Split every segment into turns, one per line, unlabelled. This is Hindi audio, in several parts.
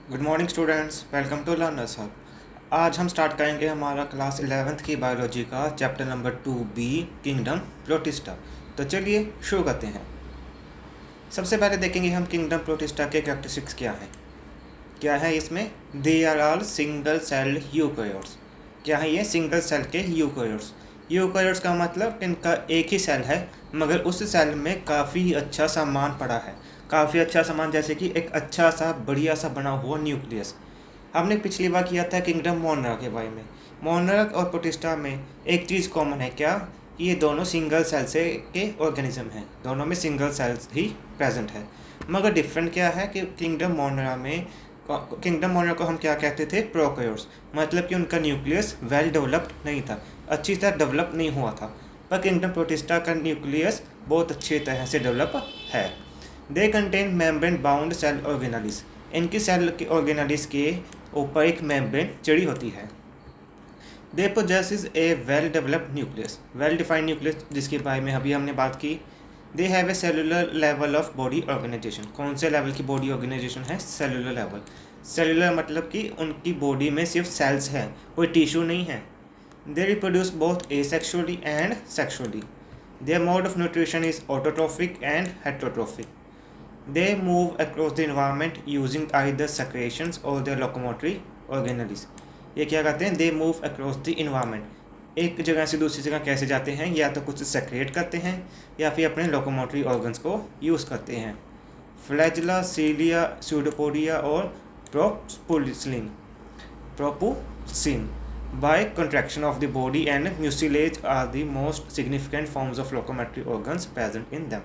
Good morning students, welcome to learners hub. आज हम स्टार्ट करेंगे हमारा क्लास 11th की बायोलॉजी का chapter number 2B, kingdom protista. तो चलिए शुरू करते हैं। सबसे पहले देखेंगे हम किंगडम प्रोटिस्टा के कैरेक्टरिस्टिक्स क्या है इसमें। They are all single celled eukaryotes. क्या है ये? सिंगल सेल के यूकैरियोट्स। यूकैरियोट्स का मतलब इनका एक ही सेल है, मगर उस सेल में काफ़ी अच्छा सामान पड़ा है। काफ़ी अच्छा सामान जैसे कि एक अच्छा सा बढ़िया सा बना हुआ न्यूक्लियस। हमने पिछली बार किया था किंगडम मोनरा के बारे में। मोनरा और प्रोटिस्टा में एक चीज़ कॉमन है, क्या कि ये दोनों सिंगल सेल से के ऑर्गेनिज्म हैं, दोनों में सिंगल सेल्स ही प्रेजेंट है। मगर डिफरेंट क्या है कि किंगडम मोनरा को हम क्या कहते थे? प्रोकैरियोट्स। मतलब कि उनका न्यूक्लियस वेल डेवलप्ड नहीं था, अच्छी तरह डेवलप नहीं हुआ था। पर किंगडम प्रोटिस्टा का न्यूक्लियस बहुत अच्छी तरह से डेवलप है। They contain membrane bound cell organelles. इनकी सेल के ऑर्गेनालिस के ऊपर एक मेम्ब्रेन चढ़ी होती है। They possesses a well developed nucleus, well defined nucleus, जिसके बारे में अभी हमने बात की। They have a cellular level of body organisation. कौन से लेवल की बॉडी ऑर्गेनाइजेशन है? Cellular level. सेलुलर मतलब कि उनकी बॉडी में सिर्फ सेल्स है, कोई टिश्यू नहीं है। They reproduce both asexually and sexually. Their mode of nutrition is autotrophic and heterotrophic. They move across the environment using either secretions or their locomotory organelles। ये क्या कहते हैं? They move across the environment। एक जगह से दूसरी जगह कैसे जाते हैं? या तो कुछ सेक्रेट करते हैं या फिर अपने लोकोमोटरी ऑर्गन्स को यूज़ करते हैं। फ्लैजिला, सीलिया, स्यूडोपोडिया और प्रोपुसिन by contraction of the body and mucilage are the most significant forms of locomotory organs present in them।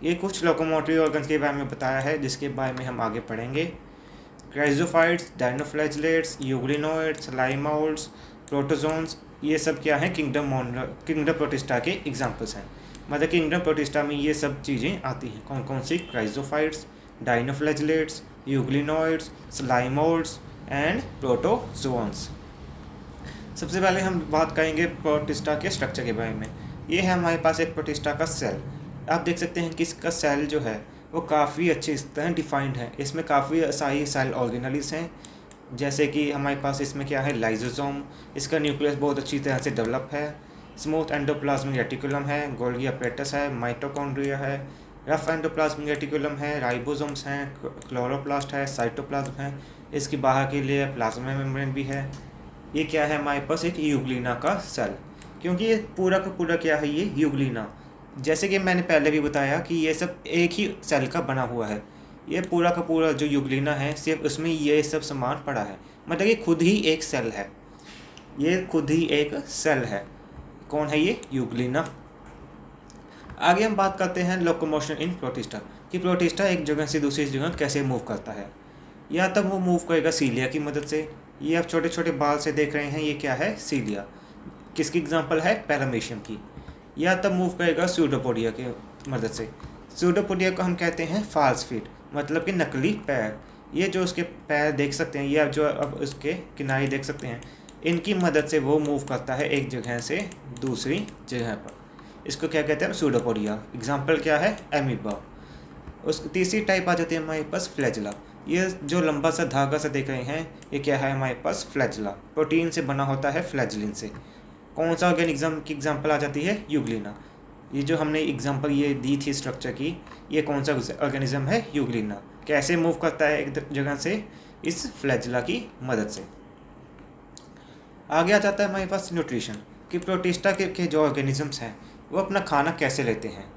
ये कुछ लोकोमोटरी ऑर्गन्स के बारे में बताया है, जिसके बारे में हम आगे पढ़ेंगे। क्राइजोफाइट्स, डायनोफ्लैजिलेट्स, यूग्लिनोइड्स, लाइमाउल्ट्स, प्रोटोजोन्स, ये सब क्या है? किंगडम प्रोटिस्टा के एग्जाम्पल्स हैं। मतलब किंगडम प्रोटिस्टा में ये सब चीज़ें आती हैं। कौन कौन सी? Chrysophytes, dinoflagellates, euglenoids, लाइमाउल्ट्स and protozoans. सबसे पहले हम बात करेंगे प्रोटिस्टा के स्ट्रक्चर के बारे में। ये है हमारे पास एक प्रोटिस्टा का सेल। आप देख सकते हैं कि इसका सेल जो है वो काफ़ी अच्छी तरह डिफाइंड है। इसमें काफ़ी सारी सेल ऑर्गेनल्स हैं, जैसे कि हमारे पास इसमें क्या है? लाइजोसोम। इसका न्यूक्लियस बहुत अच्छी तरह से डेवलप है। स्मूथ एंडोप्लाज्मिक रेटिकुलम है, गोल्गी अपरेटस है, माइटोकॉन्ड्रिया है, रफ एंडोप्लाज्मिक रेटिकुलम है, राइबोसोम्स हैं, क्लोरोप्लास्ट है, साइटोप्लाज्म है। इसकी बाहर के लिए प्लाज्मा मेम्ब्रेन भी है। ये क्या है? हमारे पास एक यूग्लिना का सेल। क्योंकि ये पूरा का पूरा क्या है? ये यूग्लिना। जैसे कि मैंने पहले भी बताया कि ये सब एक ही सेल का बना हुआ है। ये पूरा का पूरा जो यूग्लिना है, सिर्फ उसमें ये सब सामान पड़ा है। मतलब ये खुद ही एक सेल है। ये खुद ही एक सेल है। कौन है ये? यूग्लिना। आगे हम बात करते हैं लोकोमोशन इन प्रोटिस्टा, कि प्रोटिस्टा एक जगह से दूसरी जगह कैसे मूव करता है। या तब वो मूव करेगा सीलिया की मदद से। ये आप छोटे छोटे बाल से देख रहे हैं, ये क्या है? सीलिया। किसकी एग्जांपल है? पैरामीशियम की। या तब मूव करेगा स्यूडोपोडिया की मदद से। स्यूडोपोडिया को हम कहते हैं फॉल्स फीट, मतलब कि नकली पैर। ये जो उसके पैर देख सकते हैं, या जो अब उसके किनारे देख सकते हैं, इनकी मदद से वो मूव करता है एक जगह से दूसरी जगह पर। इसको क्या कहते हैं? स्यूडोपोडिया। एग्जाम्पल क्या है? एमीबा। उस तीसरी टाइप आ जाती है हमारे पास फ्लैजिला। ये जो लंबा सा धागा सा देख रहे हैं, ये क्या है? हमारे पास फ्लैजिला। प्रोटीन से बना होता है, फ्लैजिलिन से। कौन सा ऑर्गेनिज्म की एग्जांपल आ जाती है? यूग्लिना। ये जो हमने एग्जांपल ये दी थी स्ट्रक्चर की, ये कौन सा ऑर्गेनिज्म है? यूग्लिना। कैसे मूव करता है एक जगह से? इस फ्लैजिला की मदद से। आगे आ जाता है हमारे पास न्यूट्रिशन, कि प्रोटिस्टा के जो ऑर्गेनिजम्स हैं वो अपना खाना कैसे लेते हैं।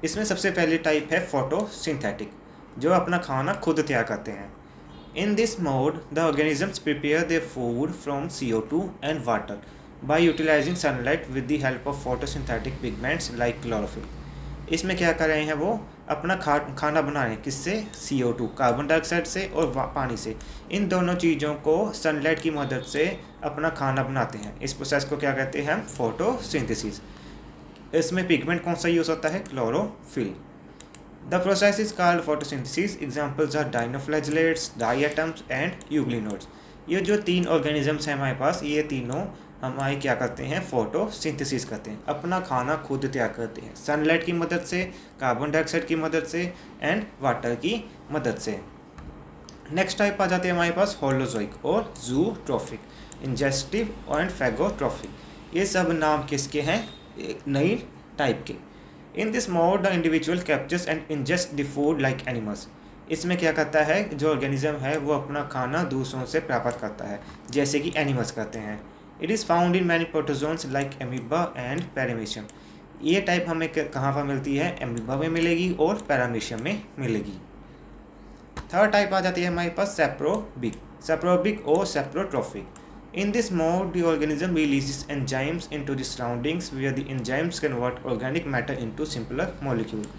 इसमें सबसे पहली टाइप है फोटोसिंथेटिक, जो अपना खाना खुद तैयार करते हैं। In this mode the organisms prepare their food from CO2 and water by utilising sunlight with the help of photosynthetic pigments like chlorophyll. इसमें क्या कर रहे हैं? वो अपना खाना बना रहे हैं। किससे? CO2, कार्बन डाइऑक्साइड से, और पानी से। इन दोनों चीज़ों को सनलाइट की मदद से अपना खाना बनाते हैं। इस प्रोसेस को क्या कहते हैं हम? फोटोसिंथेसिस। इसमें पिगमेंट कौन सा यूज़ होता है? Chlorophyll. The process is called photosynthesis. Examples are dinoflagellates, diatoms and euglenoids. ये जो तीन ऑर्गेनिजम्स हैं हमारे पास, ये तीनों हमारे क्या करते हैं? फोटोसिंथेसिस करते हैं, अपना खाना खुद तैयार करते हैं, सनलाइट की मदद से, कार्बन डाइऑक्साइड की मदद से एंड वाटर की मदद से। नेक्स्ट टाइप आ जाती है हमारे पास होलोजोइक और जूट्रोफिक, इंजेस्टिव एंड फैगोट्रोफिक। ये सब नाम किसके हैं? नई टाइप के। इन this mode the individual captures and ingest the food like animals. इसमें क्या करता है, जो ऑर्गेनिज्म है वो अपना खाना दूसरों से प्राप्त करता है, जैसे कि एनिमल्स करते हैं। It is found in many protozoans like amoeba and paramecium. ये टाइप हमें कहाँ पर मिलती है? एमीबा में मिलेगी और पैरामीशियम में मिलेगी। थर्ड टाइप आ जाती है हमारे पास सेप्रोबिक और सेप्रोट्रोफिक। In this mode, the organism releases enzymes into the surroundings where the enzymes convert organic matter into simpler molecules.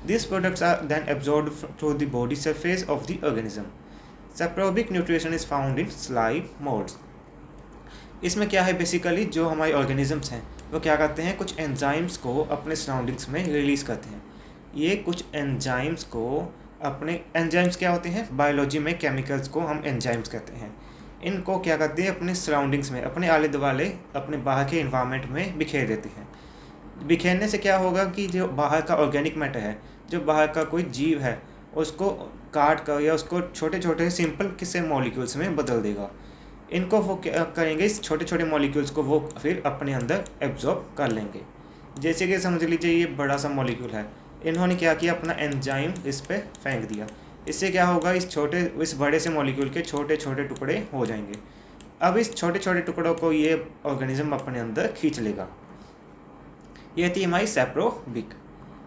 These products are then absorbed through the body surface of the organism. Saprobic nutrition is found in slime modes. इसमें क्या है, बेसिकली जो हमारे ऑर्गेनिजम्स हैं वो क्या करते हैं, कुछ एंजाइम्स को अपने सराउंडिंग्स में रिलीज़ करते हैं। ये कुछ एंजाइम्स को अपने, एंजाइम्स क्या होते हैं? बायोलॉजी में केमिकल्स को हम एंजाइम्स कहते हैं। इनको क्या करते हैं, अपने सराउंडिंग्स में, अपने आले दुआले, अपने बाहर के इन्वायरमेंट में बिखेर देते हैं। बिखेरने से क्या होगा कि जो बाहर का ऑर्गेनिक मैटर है, जो बाहर का कोई जीव है, उसको काट कर या उसको छोटे छोटे सिंपल किसी मॉलिक्यूल्स में बदल देगा। इनको वो क्या करेंगे, इस छोटे छोटे मॉलिक्यूल्स को वो फिर अपने अंदर एब्जॉर्ब कर लेंगे। जैसे कि समझ लीजिए ये बड़ा सा मॉलिक्यूल है, इन्होंने क्या किया, अपना एंजाइम इस पर फेंक दिया। इससे क्या होगा, इस बड़े से मॉलिक्यूल के छोटे छोटे टुकड़े हो जाएंगे। अब इस छोटे छोटे टुकड़ों को ये ऑर्गेनिज्म अपने अंदर खींच लेगा। ये थी हमारी सेप्रोबिक।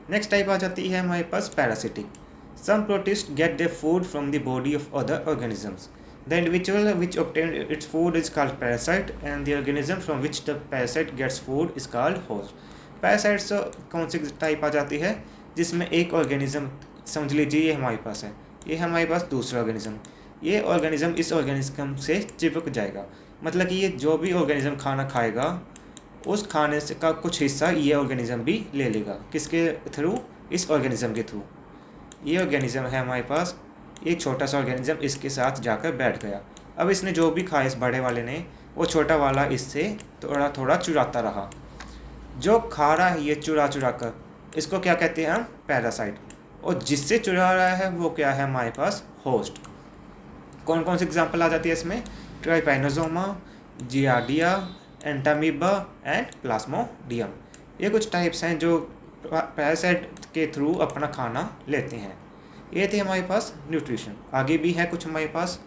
नेक्स्ट टाइप आ जाती है हमारे पास parasitic. Some protist get their food from the body of other organisms. The individual which obtained its food is called parasite and the organism from which the parasite gets food is called host. Parasites कौन सी टाइप आ जाती है, जिसमें एक ऑर्गेनिज्म, समझ लीजिए ये हमारे पास है, ये हमारे पास दूसरा ऑर्गेनिज्म, ये ऑर्गेनिज्म इस ऑर्गेनिज्म से चिपक जाएगा। मतलब कि ये जो भी ऑर्गेनिज्म खाना खाएगा, उस खाने से का कुछ हिस्सा ये ऑर्गेनिज्म भी ले लेगा। किसके थ्रू? इस ऑर्गेनिज्म के थ्रू। ये ऑर्गेनिज्म है हमारे पास, एक छोटा सा ऑर्गेनिज्म इसके साथ जाकर बैठ गया। अब इसने जो भी खाया, इस बड़े वाले ने, वो छोटा वाला इससे थोड़ा थोड़ा चुराता रहा। जो खा रहा है ये चुरा चुरा कर, इसको क्या कहते हैं हम? पैरासाइट। और जिससे चुरा रहा है वो क्या है हमारे पास? होस्ट। कौन कौन सी एग्जांपल आ जाती है इसमें? Trypanosoma, giardia, Entamoeba and Plasmodium. ये कुछ टाइप्स हैं जो पैरासाइट के थ्रू अपना खाना लेते हैं। ये थे हमारे पास न्यूट्रिशन। आगे भी है कुछ हमारे पास।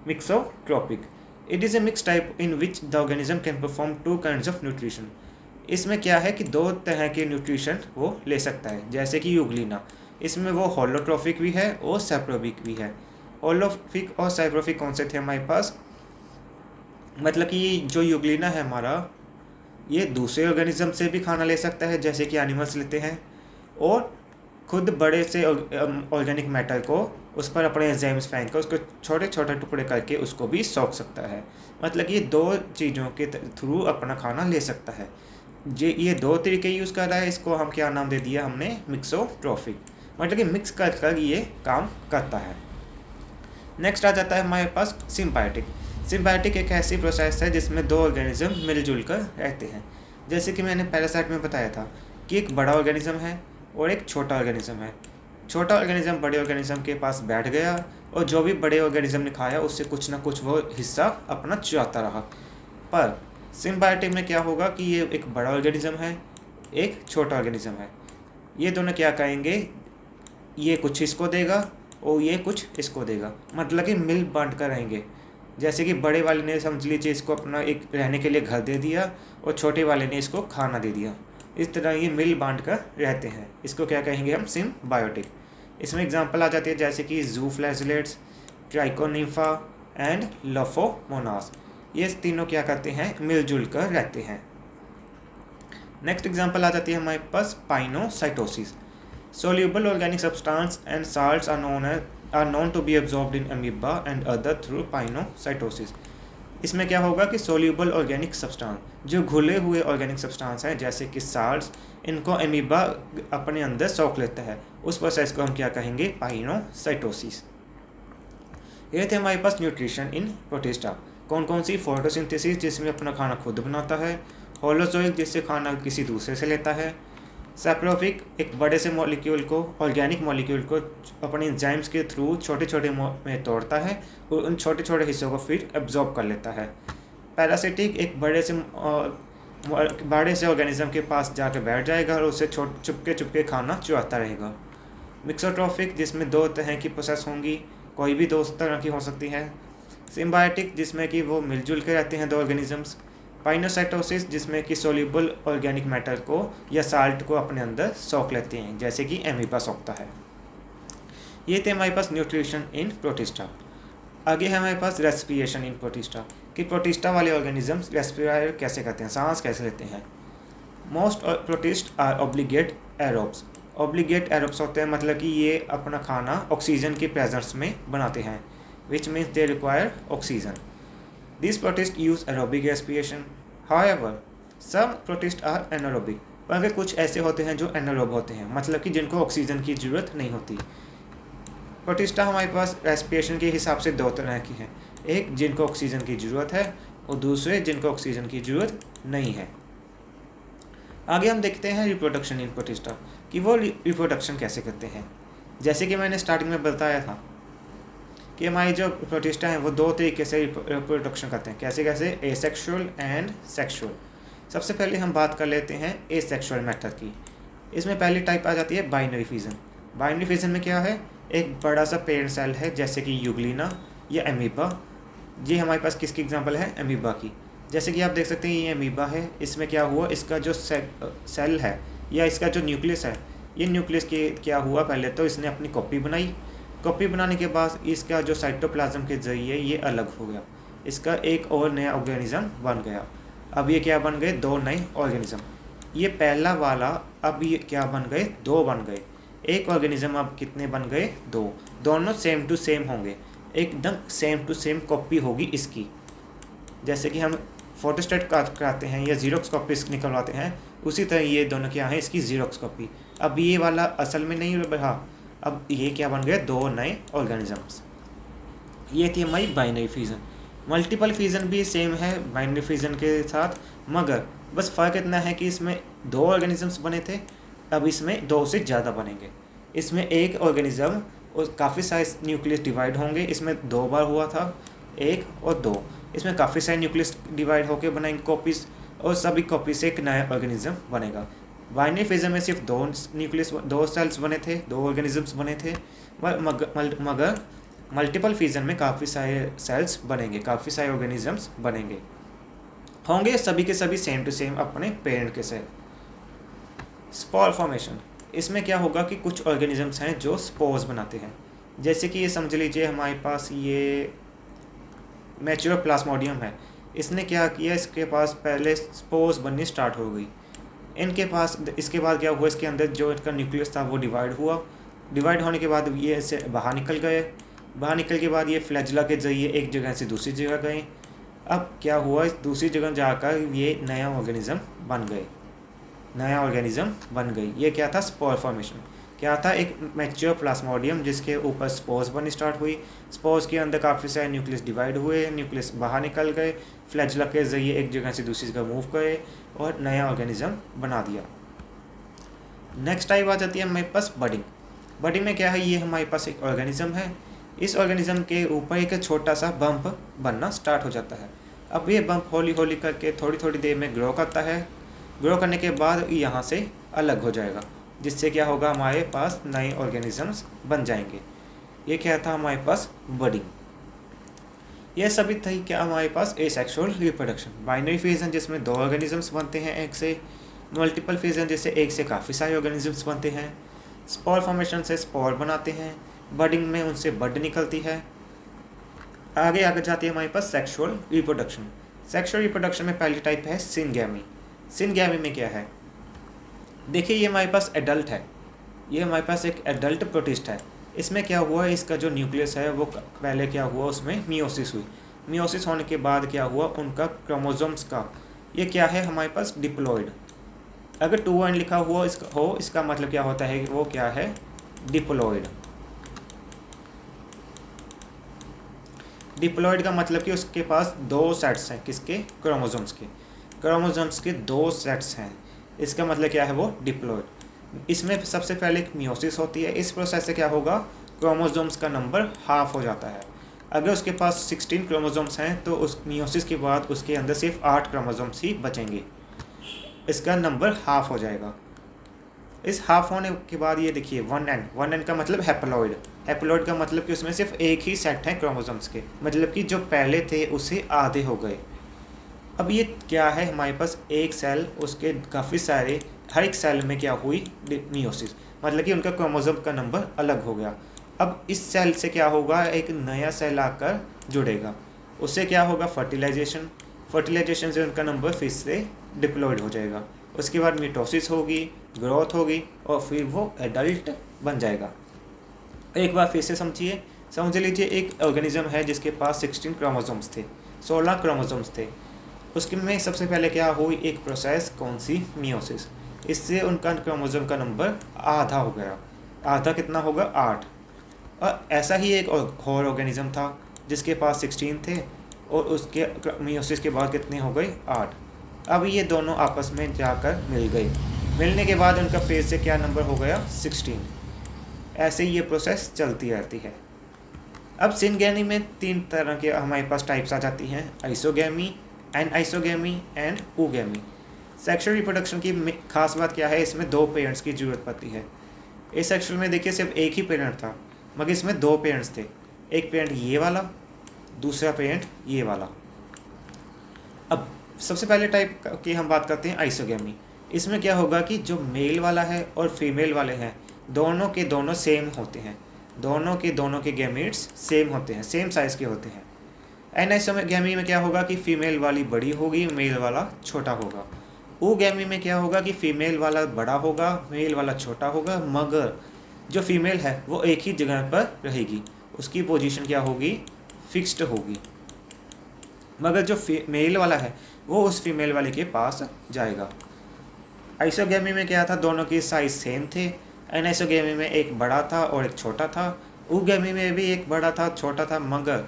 Mixotrophic. It is a mix type in which the organism can perform two kinds of nutrition. इसमें क्या है कि दो तरह के न्यूट्रिशन वो ले सकता है, जैसे कि यूग्लिना। इसमें वो होलोट्रोफिक भी है और सेप्रोबिक भी है। होलोट्रोफिक और सेप्रोबिक कौन से थे हमारे पास? मतलब कि जो यूग्लिना है हमारा, ये दूसरे ऑर्गेनिज्म से भी खाना ले सकता है, जैसे कि एनिमल्स लेते हैं, और खुद बड़े से ऑर्गेनिक मैटर को उस पर अपने एंजाइम्स फेंक कर उसको छोटे छोटे टुकड़े करके उसको भी सोख सकता है। मतलब कि ये दो चीज़ों के थ्रू अपना खाना ले सकता है। ये दो तरीके यूज़ कर रहा है। इसको हम क्या नाम दे दिया हमने? मिक्सोट्रोफिक। मतलब कि मिक्स कर कर ये काम करता है। नेक्स्ट आ जाता है हमारे पास सिम्बायोटिक। सिम्बायोटिक एक ऐसी प्रोसेस है जिसमें दो ऑर्गेनिज्म मिलजुल कर रहते हैं। जैसे कि मैंने पैरासाइट में बताया था कि एक बड़ा ऑर्गेनिज्म है और एक छोटा ऑर्गेनिज्म है। छोटा ऑर्गेनिज्म बड़े ऑर्गेनिज्म के पास बैठ गया और जो भी बड़े ऑर्गेनिज्म ने खाया उससे कुछ ना कुछ वो हिस्सा अपना चुराता रहा। पर सिम्बायोटिक में क्या होगा कि ये एक बड़ा ऑर्गेनिज्म है, एक छोटा ऑर्गेनिज्म है। ये दोनों क्या करेंगे, ये कुछ इसको देगा और ये कुछ इसको देगा। मतलब कि मिल बांट कर रहेंगे। जैसे कि बड़े वाले ने, समझ लीजिए, इसको अपना एक रहने के लिए घर दे दिया और छोटे वाले ने इसको खाना दे दिया। इस तरह ये मिल बांट कर रहते हैं। इसको क्या कहेंगे हम? सिम्बायोटिक। इसमें एग्जांपल आ जाती है जैसे कि जूफ्लैजिलेट्स, ट्राइकोनिम्फा एंड लफोमोनास। ये तीनों क्या करते हैं? मिलजुल कर रहते हैं। नेक्स्ट एग्जांपल आ जाती है हमारे पास pinocytosis. Soluble organic substance and salts are known to be absorbed in amoeba and other through pinocytosis. इसमें क्या होगा कि सोल्यूबल ऑर्गेनिक सब्सटेंस, जो घुले हुए ऑर्गेनिक सब्सटेंस हैं जैसे कि साल्ट्स, इनको अमीबा अपने अंदर सोख लेता है। उस प्रोसेस को हम क्या कहेंगे? पाइनोसाइटोसिस। ये थे हमारे पास न्यूट्रिशन इन प्रोटिस्टा। कौन कौन सी? फोटोसिंथेसिस, जिसमें अपना खाना खुद बनाता है। होलोजोइक, जिससे खाना किसी दूसरे से लेता है। सैप्रोफिक एक बड़े से मॉलिक्यूल को, ऑर्गेनिक मॉलिक्यूल को अपने एंजाइम्स के थ्रू छोटे छोटे में तोड़ता है और उन छोटे छोटे हिस्सों को फिर एब्जॉर्ब कर लेता है। पैरासिटिक एक बड़े से ऑर्गेनिज्म के पास जाके बैठ जाएगा और उसे चुपके चुपके खाना चुराता रहेगा। मिक्सोट्रॉफिक जिसमें दो तरह की प्रोसेस होंगी, कोई भी दो तरह की हो सकती है। सिम्बायोटिक जिसमें कि वो मिलजुल के रहते हैं दो ऑर्गेनिजम्स। पाइनोसाइटोसिस जिसमें कि सोल्यूबल ऑर्गेनिक मैटर को या साल्ट को अपने अंदर सोख लेते हैं, जैसे कि एमीबा सोखता है। ये थे हमारे पास न्यूट्रिशन इन प्रोटिस्टा। आगे है हमारे पास रेस्पिरेशन इन प्रोटिस्टा, कि प्रोटिस्टा वाले ऑर्गेनिजम्स रेस्पिरेट कैसे करते हैं, सांस कैसे लेते हैं। Most protist are obligate aerobes. Obligate aerobes होते हैं मतलब कि ये अपना खाना ऑक्सीजन की प्रेजेंस में बनाते हैं, which means they require oxygen. These protists use aerobic respiration. However, some protists are anaerobic. पर कुछ ऐसे होते हैं जो एनारोब होते हैं, मतलब कि जिनको ऑक्सीजन की ज़रूरत नहीं होती। प्रोटिस्टा हमारे पास रेस्पिरेशन के हिसाब से दो तरह की हैं, एक जिनको ऑक्सीजन की ज़रूरत है और दूसरे जिनको ऑक्सीजन की ज़रूरत नहीं है। आगे हम देखते हैं रिप्रोडक्शन इन प्रोटिस्टा, कि वो रिप्रोडक्शन कैसे करते हैं। जैसे कि मैंने स्टार्टिंग में बताया था कि हमारी जो प्रोटिस्टा हैं वो दो तरीके से रिप्रोडक्शन करते हैं, कैसे कैसे, एसेक्सुअल एंड सेक्सुअल। सबसे पहले हम बात कर लेते हैं एसेक्सुअल मेथड की। इसमें पहली टाइप आ जाती है बाइनरी फिजन। बाइनरी फिजन में क्या है, एक बड़ा सा पेरेंट सेल है जैसे कि यूग्लिना या एमीबा। ये हमारे पास किसकी एग्जांपल है, एमीबा की। जैसे कि आप देख सकते हैं ये एमीबा है, इसमें क्या हुआ, इसका जो सेल है या इसका जो न्यूक्लियस है, ये न्यूक्लियस की क्या हुआ, पहले तो इसने अपनी कॉपी बनाई। कॉपी बनाने के बाद इसका जो साइटोप्लाज्म के जरिए ये अलग हो गया, इसका एक और नया ऑर्गेनिज्म बन गया। अब ये क्या बन गए, दो नए ऑर्गेनिज्म। ये पहला वाला अब ये क्या बन गए, दो बन गए। एक ऑर्गेनिज्म अब कितने बन गए, दो। दोनों सेम टू सेम होंगे, एकदम सेम टू सेम कॉपी होगी इसकी। जैसे कि हम फोटोस्टेट कराते हैं या जीरोक्स कॉपी निकलवाते हैं, उसी तरह ये दोनों क्या है, इसकी जीरोक्स कॉपी। अब ये वाला असल में नहीं रहा, अब ये क्या बन गए, दो नए ऑर्गेनिजम्स। ये थी हमारी बाइनरी फिजन। मल्टीपल फिजन भी सेम है बाइनरी फिजन के साथ, मगर बस फ़र्क इतना है कि इसमें दो ऑर्गेनिजम्स बने थे, अब इसमें दो से ज़्यादा बनेंगे। इसमें एक ऑर्गेनिज्म और काफ़ी सारे न्यूक्लियस डिवाइड होंगे, इसमें दो बार हुआ था, एक और दो। इसमें काफ़ी सारे न्यूक्लियस डिवाइड होकर बनाएंगे कॉपीज़, और सभी कॉपी से एक नया ऑर्गेनिज्म बनेगा। बाइनरी फिजन में सिर्फ दो न्यूक्लियस, दो सेल्स बने थे, दो ऑर्गेनिजम्स बने थे, मगर मल्टीपल फिजन में काफ़ी सारे सेल्स बनेंगे, काफ़ी सारे ऑर्गेनिजम्स बनेंगे, होंगे सभी के सभी सेम टू सेम अपने पेरेंट के सेल। स्पोर फॉर्मेशन, इसमें क्या होगा कि कुछ ऑर्गेनिजम्स हैं जो स्पोर्स बनाते हैं। जैसे कि ये समझ लीजिए हमारे पास ये मैच्योर प्लाज्मोडियम है, इसने क्या किया, इसके पास पहले स्पोर्स बननी स्टार्ट हो गई। इनके पास इसके बाद क्या हुआ, इसके अंदर जो इसका न्यूक्लियस था वो डिवाइड हुआ। डिवाइड होने के बाद ये इससे बाहर निकल गए। बाहर निकल के बाद ये फ्लैजला के जरिए एक जगह से दूसरी जगह गए। अब क्या हुआ, इस दूसरी जगह जाकर ये नया ऑर्गेनिज्म बन गए, नया ऑर्गेनिज्म बन गई। ये क्या था, स्पोर फॉर्मेशन। क्या था, एक मैच्योर प्लाज्मोडियम जिसके ऊपर स्पोर्स बननी स्टार्ट हुई। स्पोर्स के अंदर काफ़ी सारे न्यूक्लियस डिवाइड हुए, न्यूक्लियस बाहर निकल गए, फ्लैजला के जरिए एक जगह से दूसरी जगह मूव गए और नया ऑर्गेनिज्म बना दिया। नेक्स्ट टाइप आ जाती है हमारे पास बडिंग। बडिंग में क्या है, ये हमारे पास एक ऑर्गेनिज्म है, इस ऑर्गेनिज्म के ऊपर एक छोटा सा बम्प बनना स्टार्ट हो जाता है। अब ये बम्प हौली हौली करके थोड़ी थोड़ी देर में ग्रो करता है। ग्रो करने के बाद यहाँ से अलग हो जाएगा, जिससे क्या होगा, हमारे पास नए ऑर्गेनिजम्स बन जाएंगे। ये क्या था हमारे पास, बडिंग। यह सभी थी क्या हमारे पास एसेक्सुअल रिप्रोडक्शन। बाइनरी फिजन जिसमें दो ऑर्गेनिजम्स बनते हैं एक से, मल्टीपल फिजन जैसे एक से काफ़ी सारे ऑर्गेनिजम्स बनते हैं, स्पोर फॉर्मेशन से स्पोर बनाते हैं, बडिंग में उनसे बड निकलती है। आगे आगे जाती है हमारे पास सेक्सुअल रिप्रोडक्शन। सेक्सुअल रिप्रोडक्शन में पहली टाइप है सिनगैमी। सिनगैमी में क्या है, देखिए ये हमारे पास एडल्ट है, ये हमारे पास एक एडल्ट प्रोटिस्ट है। इसमें क्या हुआ, इसका जो न्यूक्लियस है वो पहले क्या हुआ, उसमें मियोसिस हुई। मियोसिस होने के बाद क्या हुआ, उनका क्रोमोसोम्स का ये क्या है हमारे पास, डिप्लॉयड। अगर 2 लिखा हुआ इसका मतलब क्या होता है, वो क्या है, डिप्लॉयड। डिप्लॉयड का मतलब कि उसके पास दो सेट्स हैं, किसके, क्रोमोसोम्स के। क्रोमोसोम्स के दो सेट्स हैं, इसका मतलब क्या है, वो डिप्लॉयड। इसमें सबसे पहले एक मियोसिस होती है। इस प्रोसेस से क्या होगा, क्रोमोसोम्स का नंबर हाफ हो जाता है। अगर उसके पास 16 क्रोमोसोम्स हैं तो उस मियोसिस के बाद उसके अंदर सिर्फ 8 क्रोमोसोम्स ही बचेंगे, इसका नंबर हाफ हो जाएगा। इस हाफ होने के बाद ये देखिए 1n का मतलब हैप्लॉइड। हैप्लॉइड का मतलब कि उसमें सिर्फ एक ही सेट है क्रोमोसोम्स के, मतलब कि जो पहले थे उससे आधे हो गए। अब ये क्या है, हमारे पास एक सेल, उसके काफ़ी सारे, हर एक सेल में क्या हुई, मियोसिस, मतलब कि उनका क्रोमोसोम का नंबर अलग हो गया। अब इस सेल से क्या होगा, एक नया सेल आकर जुड़ेगा, उससे क्या होगा, फर्टिलाइजेशन। फर्टिलाइजेशन से उनका नंबर फिर से डिप्लॉयड हो जाएगा। उसके बाद मिटोसिस होगी, ग्रोथ होगी और फिर वो एडल्ट बन जाएगा। एक बार फिर से समझिए, समझ लीजिए एक ऑर्गेनिज्म है जिसके पास 16 क्रोमोसोम्स थे, 16 क्रोमोसोम्स थे। उसके में सबसे पहले क्या हुई, एक प्रोसेस, कौन सी, मियोसिस। इससे उनका क्रोमोसोम का नंबर आधा हो गया। आधा कितना होगा, 8। और ऐसा ही एक और ऑर्गेनिज्म था जिसके पास 16 थे और उसके मियोसिस के बाद कितने हो गए, 8। अब ये दोनों आपस में जाकर मिल गए, मिलने के बाद उनका फेज से क्या नंबर हो गया, 16। ऐसे ही ये प्रोसेस चलती रहती है। अब सिनगैमी में 3 तरह के हमारे पास टाइप्स आ जाती हैं, आइसोगैमी, एनआइसोगैमी एंड ooगैमी। सेक्सुअल रिप्रोडक्शन की खास बात क्या है, इसमें 2 पेरेंट्स की ज़रूरत पड़ती है। इस सेक्सुअल में देखिए सिर्फ एक ही पेरेंट था, मगर इसमें 2 पेरेंट्स थे, एक पेरेंट ये वाला, दूसरा पेरेंट ये वाला। अब सबसे पहले टाइप की हम बात करते हैं आइसोगैमी। इसमें क्या होगा कि जो मेल वाला है और फीमेल वाले हैं, दोनों के दोनों सेम होते हैं, दोनों के गैमीट्स सेम होते हैं, सेम साइज़ के होते हैं। एनआइसोगैमी में क्या होगा कि फीमेल वाली बड़ी होगी, मेल वाला छोटा होगा। ooगैमी में क्या होगा कि फीमेल वाला बड़ा होगा, मेल वाला छोटा होगा, मगर जो फीमेल है वो एक ही जगह पर रहेगी, उसकी पोजीशन क्या होगी, फिक्स्ड होगी, मगर जो मेल वाला है वो उस फीमेल वाले के पास जाएगा। आइसोगैमी में क्या था, दोनों की साइज सेम थे। एनआइसोगैमी में एक बड़ा था और एक छोटा था। ooगैमी में भी एक बड़ा था, छोटा था, मगर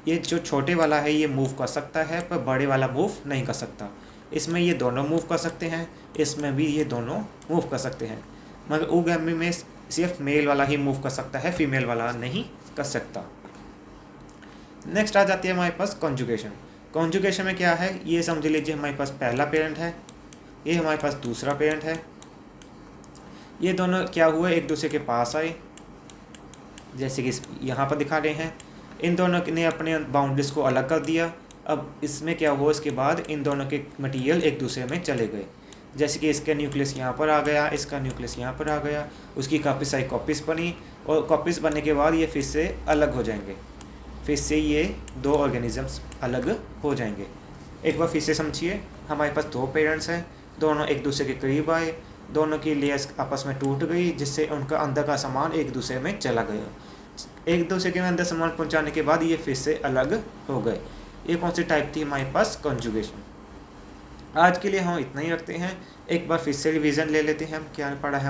ये जो छोटे वाला है ये मूव कर सकता है पर बड़े वाला मूव नहीं कर सकता। इसमें ये दोनों मूव कर सकते हैं, इसमें भी ये दोनों मूव कर सकते हैं, मगर ooगैमी में सिर्फ मेल वाला ही मूव कर सकता है, फीमेल वाला नहीं कर सकता। नेक्स्ट आ जाती है हमारे पास कॉन्जुगेशन। कॉन्जुगेशन में क्या है, ये समझ लीजिए हमारे पास पहला पेरेंट है, ये हमारे पास दूसरा पेरेंट है। ये दोनों क्या हुए, एक दूसरे के पास आए, जैसे कि यहाँ पर दिखा रहे हैं। इन दोनों ने अपने बाउंड्रीज को अलग कर दिया। अब इसमें क्या हुआ, इसके बाद इन दोनों के मटेरियल एक दूसरे में चले गए, जैसे कि इसका न्यूक्लियस यहाँ पर आ गया, इसका न्यूक्लियस यहाँ पर आ गया, उसकी काफ़ी सारी कॉपीज़ बनी और कॉपीज़ बनने के बाद ये फिर से अलग हो जाएंगे, फिर से ये 2 ऑर्गेनिजम्स अलग हो जाएंगे। एक बार फिर से समझिए, हमारे पास 2 पेरेंट्स हैं, दोनों एक दूसरे के करीब आए, दोनों की लेयर्स आपस में टूट गई, जिससे उनका अंदर का सामान एक दूसरे में चला गया। एक दूसरे के अंदर सामान पहुंचाने के बाद ये फिर से अलग हो गए। ये कौन सी टाइप थी हमारे पास, कॉन्जुगेशन। आज के लिए हम इतना ही रखते हैं। एक बार फिर से रिवीजन ले लेते हैं, हम क्या पढ़ा है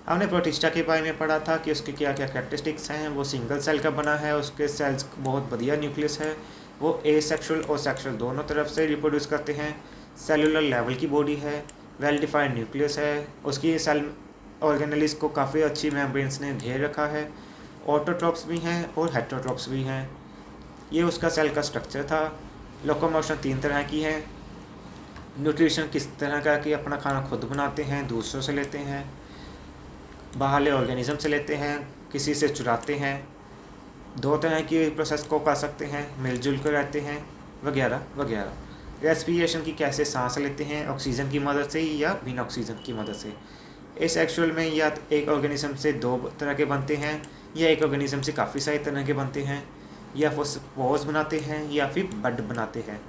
हमने प्रोटिस्टा के बारे में पढ़ा था कि उसके क्या क्या कैरेक्टरिस्टिक्स हैं। वो सिंगल सेल का बना है, उसके सेल्स बहुत बढ़िया न्यूक्लियस है, वो एसेक्सुअल और सेक्सुअल दोनों तरफ से रिप्रोड्यूस करते हैं, सेलुलर लेवल की बॉडी है, वेल डिफाइंड न्यूक्लियस है, उसकी सेल ऑर्गेनेलिस को काफ़ी अच्छी मेम्ब्रेन्स ने घेर रखा है, ऑटोट्रॉप्स भी हैं और हेटेरोट्रॉप्स भी हैं। ये उसका सेल का स्ट्रक्चर था। लोकोमोशन 3 तरह की है। न्यूट्रिशन किस तरह का कि अपना खाना खुद बनाते हैं, दूसरों से लेते हैं, बाहरले ऑर्गेनिज्म से लेते हैं, किसी से चुराते हैं, 2 तरह की प्रोसेस को कर सकते हैं, मिलजुल कर रहते हैं, वगैरह वगैरह। रेस्पिरेशन की कैसे सांस लेते हैं, ऑक्सीजन की मदद से या बिना ऑक्सीजन की मदद से। इस एक्चुअल में या एक ऑर्गेनिज्म से 2 तरह के बनते हैं, या एक ऑर्गेनिज्म से काफ़ी सारे तरह के बनते हैं, या वो स्पोर्स बनाते हैं या फिर बड बनाते हैं।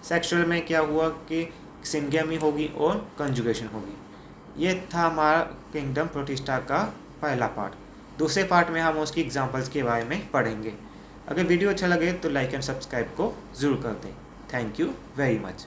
सेक्सुअल में क्या हुआ कि सिंगैमी होगी और कंजुगेशन होगी। ये था हमारा किंगडम प्रोटिस्टा का पहला पार्ट। दूसरे पार्ट में हम उसकी एग्जांपल्स के बारे में पढ़ेंगे। अगर वीडियो अच्छा लगे तो लाइक एंड सब्सक्राइब को ज़रूर कर दें। Thank you very much.